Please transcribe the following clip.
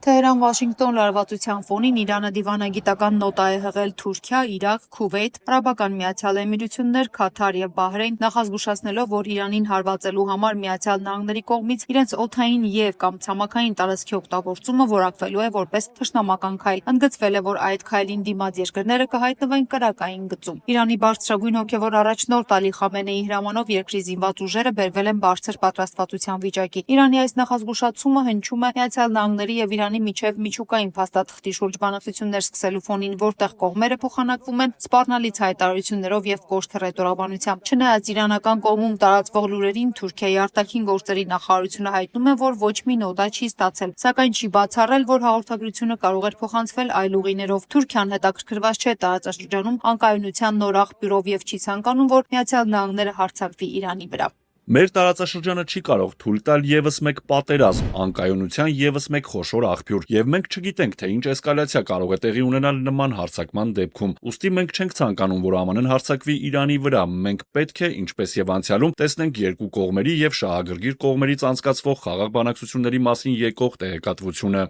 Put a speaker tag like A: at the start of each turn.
A: Թեհրան-Վաշինգտոն լարվածության ֆոնին Իրանը դիվանագիտական նոտա է հղել Թուրքիա, Իրաք, Քուվեյթ, Արաբական Միացյալ Էմիրություններ, Քաթար և Բահրեյն, նախազգուշացնելով, որ Իրանին հարվածելու համար ԱՄՆ-ի կողմից իրենց օդային և կամ ցամաքային տարածքի օգտագործումը որակվելու է որպես թշնամական քայլ։ Ընդգծվել է, որ այդ քայլին դիմաց երկրները կհայտնվեն կրակային գծում։ Իրանի բարձրագույն հոգևոր առաջնորդ Ալի Խամենեիի հրամանով երկրի զինված ուժերը բերվել են բարձր պատրաստվածության վիճակի։ Իրանի այս նախազգուշացումը հնչում է ԱՄՆ-ի և Իրանի միջև միջուկային փաստաթղթի շուրջ բանակցություններ սկսելու ֆոնին, որտեղ կողմերը փոխանակվում են սպառնալից հայտարարություններով և կոշտ հռետորաբանությամբ։ Չնայած իրանական կողմում տարածվող լուրերին, Թուրքիայի արտաքին գործերի նախարարությունը հայտնում է, որ ոչ մի նոտա չի ստացել, սակայն չի բացառել, որ հաղորդագրությունը կարող էր փոխանցվել այլ ուղիներով։ Թուրքիան հետաքրքրված չէ տարածաշրջանում անկայունության նոր աղբյուրով և չի ցանկանում, որ ԱՄՆ-ը հարձակվի Իրանի վրա։
B: Մեր տարածաշրջանը չի կարող թույլ տալ ևս մեկ պատերազմ, անկայունության ևս մեկ խոշոր աղբյուր, եւ մենք չգիտենք, թե ինչ էսկալացիա կարող է տեղի ունենալ նման հարձակման դեպքում։ Ուստի մենք չենք ցանկանում, որ ԱՄՆ-ն հարձակվի Իրանի վրա։ Մենք պետք է, ինչպես եւ անցյալում, տեսնենք երկու կողմերի եւ շահագրգիռ կողմերից անցկացվող խաղաղ բանակցությունների մասին եկող տեղեկատվությունը։